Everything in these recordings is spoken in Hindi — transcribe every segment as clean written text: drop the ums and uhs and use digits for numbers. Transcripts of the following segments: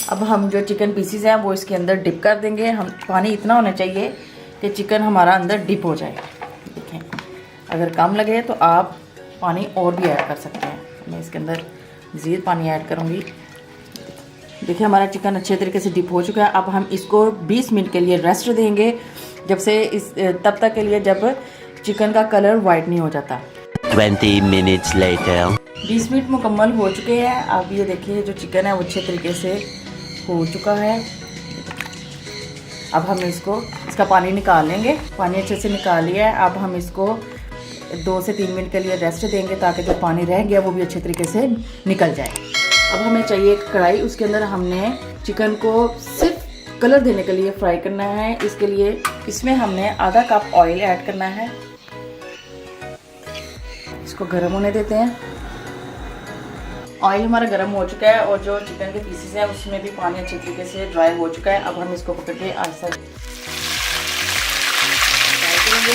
अब हम जो चिकन पीसीज हैं वो इसके अंदर डिप कर देंगे। हम पानी इतना होना चाहिए कि चिकन हमारा अंदर डिप हो जाए। देखें, अगर कम लगे तो आप पानी और भी ऐड कर सकते हैं। मैं इसके अंदर मज़ीद पानी ऐड करूँगी। देखिए हमारा चिकन अच्छे तरीके से डिप हो चुका है। अब हम इसको 20 मिनट के लिए रेस्ट देंगे, तब तक के लिए जब चिकन का कलर वाइट नहीं हो जाता। 20 minutes later 20 मिनट मुकम्मल हो चुके हैं। अब ये देखिए जो चिकन है वो अच्छे तरीके से हो चुका है। अब हम इसका पानी निकाल लेंगे। पानी अच्छे से निकाल लिया है। अब हम इसको 2 से 3 मिनट के लिए रेस्ट देंगे ताकि जो पानी रह गया वो भी अच्छे तरीके से निकल जाए। अब हमें चाहिए एक कढ़ाई, उसके अंदर हमने चिकन को सिर्फ कलर देने के लिए फ्राई करना है। इसके लिए इसमें हमने आधा कप ऑयल ऐड करना है। इसको गर्म होने देते हैं। ऑयल हमारा गर्म हो चुका है और जो चिकन के पीसेस हैं उसमें भी पानी अच्छे तरीके से ड्राई हो चुका है। अब हम इसको पकड़ के आहिस्ता फ्राई करेंगे।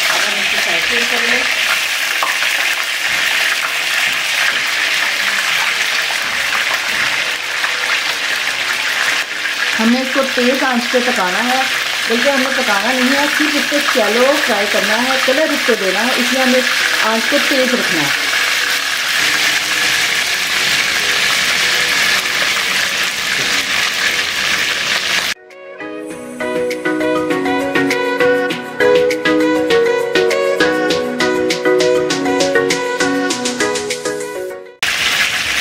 अब हम इसको फ्राई करेंगे। हमने इसको तेज़ आंच पे पकाना है, बल्कि हमें पकाना नहीं है, सिर्फ इसको शैलो फ्राई करना है, कलर इसको देना है। इसलिए हमें आंच को तेज़ रखना है।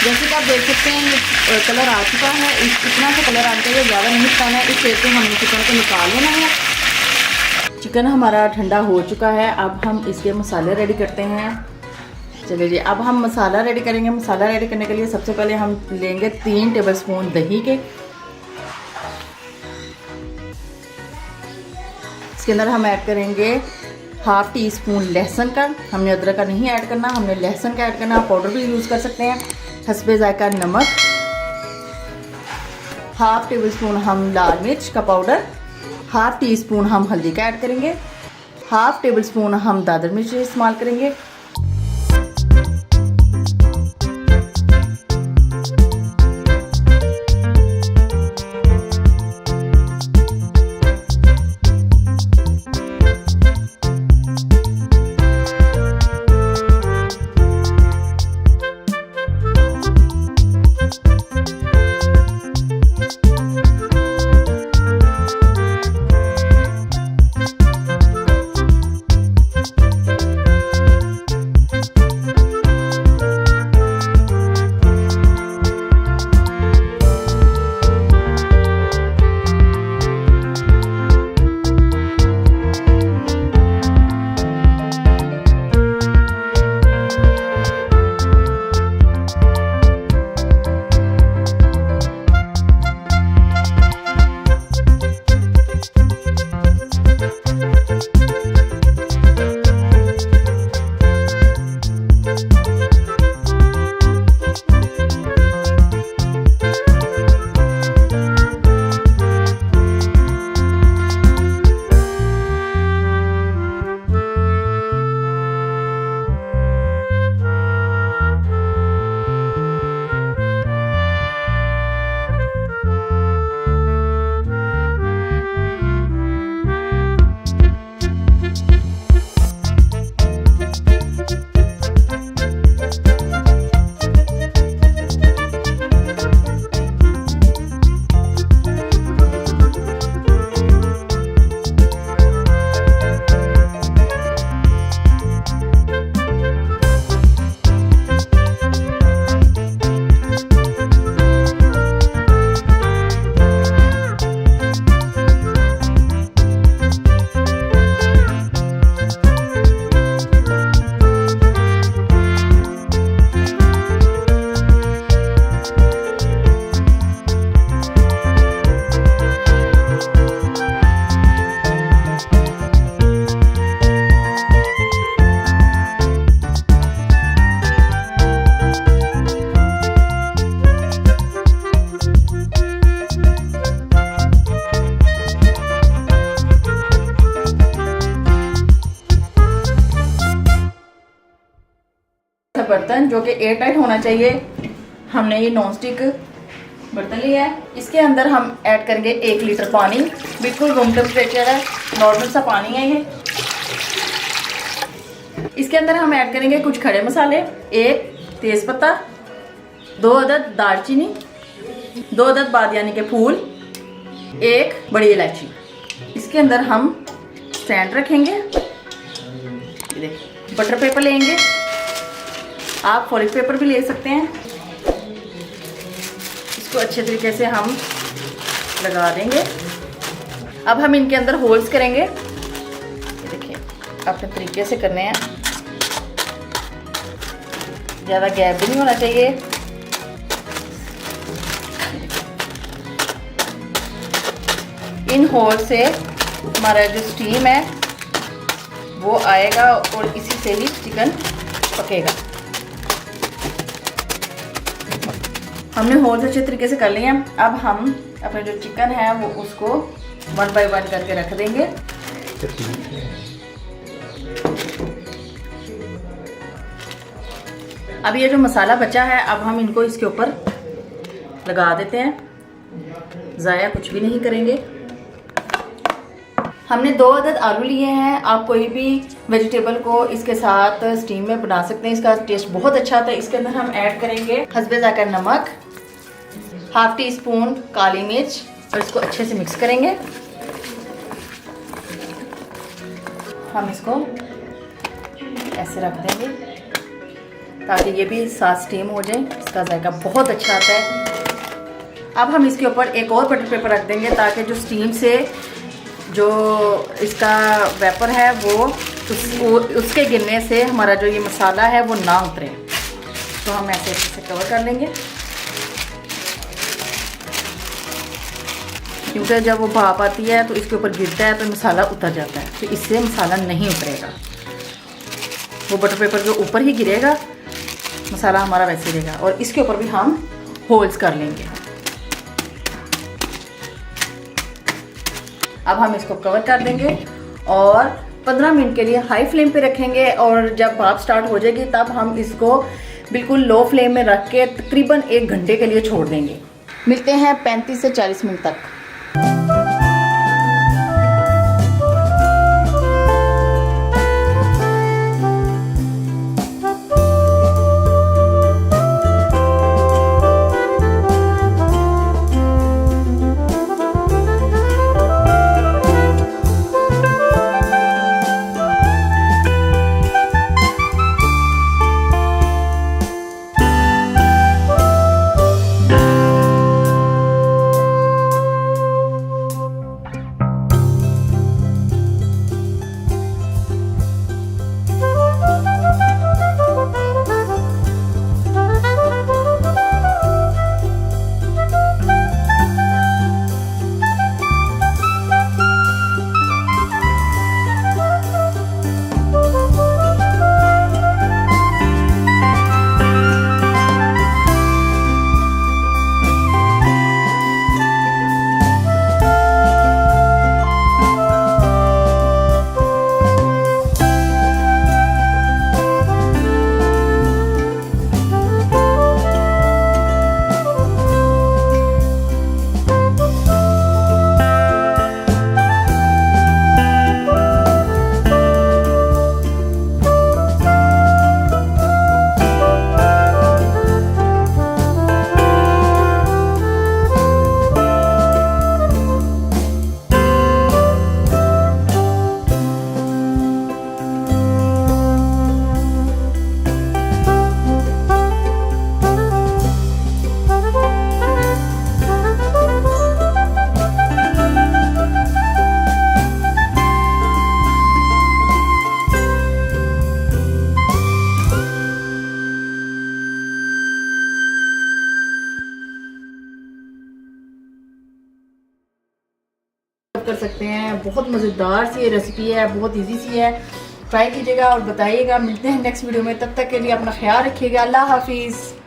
जैसे कि आप देख सकते हैं ये कलर आ चुका है। इतना सा कलर आने चाहिए, ज़्यादा नहीं पकाना है। इस स्टेज पे हमने चिकन को निकाल लेना है। चिकन हमारा ठंडा हो चुका है। अब हम इसके मसाले रेडी करते हैं। चलिए जी, अब हम मसाला रेडी करेंगे। मसाला रेडी करने के लिए सबसे पहले हम लेंगे 3 टेबलस्पून दही के। इसके अंदर हम ऐड करेंगे हाफ टी स्पून लहसुन का। हमने अदरक का नहीं ऐड करना, हमने लहसुन का ऐड करना। पाउडर भी यूज़ कर सकते हैं। हस्बे जायका नमक, हाफ टेबल स्पून हम लाल मिर्च का पाउडर, हाफ टी स्पून हम हल्दी का ऐड करेंगे, हाफ टेबल स्पून हम दादर मिर्च इस्तेमाल करेंगे। जो कि एयर टाइट होना चाहिए। हमने ये नॉन स्टिक बर्तन लिया है। इसके अंदर हम ऐड करेंगे 1 लीटर पानी, बिल्कुल रूम टेम्परेचर है, नॉर्मल सा पानी है ये। इसके अंदर हम ऐड करेंगे कुछ खड़े मसाले, 1 तेज़पत्ता, 2 अदद दालचीनी, 2 अदद बादियानी के फूल, 1 बड़ी इलायची। इसके अंदर हम स्टैंड रखेंगे। ये देखिए, बटर पेपर लेंगे, आप फॉइल पेपर भी ले सकते हैं। इसको अच्छे तरीके से हम लगा देंगे। अब हम इनके अंदर होल्स करेंगे। ये देखिए, अपने तरीके से करने हैं, ज़्यादा गैप भी नहीं होना चाहिए। इन होल से हमारा जो स्टीम है वो आएगा और इसी से ही चिकन पकेगा। हमने होल्स अच्छे तरीके से कर लिए हैं। अब हम अपने जो चिकन है वो उसको 1 बाय 1 करके रख देंगे। अब ये जो मसाला बचा है, अब हम इनको इसके ऊपर लगा देते हैं, ज़ाया कुछ भी नहीं करेंगे। हमने 2 अदद आलू लिए हैं। आप कोई भी वेजिटेबल को इसके साथ स्टीम में बना सकते हैं, इसका टेस्ट बहुत अच्छा आता है। इसके अंदर हम ऐड करेंगे हस्बे ज़ायका नमक, 1/2 टीस्पून काली मिर्च और इसको अच्छे से मिक्स करेंगे। हम इसको ऐसे रख देंगे ताकि ये भी साथ स्टीम हो जाए, इसका जायका बहुत अच्छा आता है। अब हम इसके ऊपर एक और बटर पेपर रख देंगे ताकि जो स्टीम से जो इसका वेपर है वो उसके गिरने से हमारा जो ये मसाला है वो ना उतरे। तो हम ऐसे से कवर कर लेंगे, क्योंकि जब वो भाप आती है तो इसके ऊपर गिरता है तो मसाला उतर जाता है, तो इससे मसाला नहीं उतरेगा। वो बटर पेपर जो ऊपर ही गिरेगा, मसाला हमारा वैसे रहेगा। और इसके ऊपर भी हम होल्स कर लेंगे। अब हम इसको कवर कर देंगे और 15 मिनट के लिए हाई फ्लेम पे रखेंगे। और जब भाप स्टार्ट हो जाएगी तब हम इसको बिल्कुल लो फ्लेम में रख के तकरीबन 1 घंटे के लिए छोड़ देंगे। मिलते हैं 35 से 40 मिनट तक। कर सकते हैं। बहुत मज़ेदार सी ये रेसिपी है, बहुत इजी सी है। ट्राई कीजिएगा और बताइएगा। मिलते हैं नेक्स्ट वीडियो में, तब तक के लिए अपना ख्याल रखिएगा। अल्लाह हाफिज़।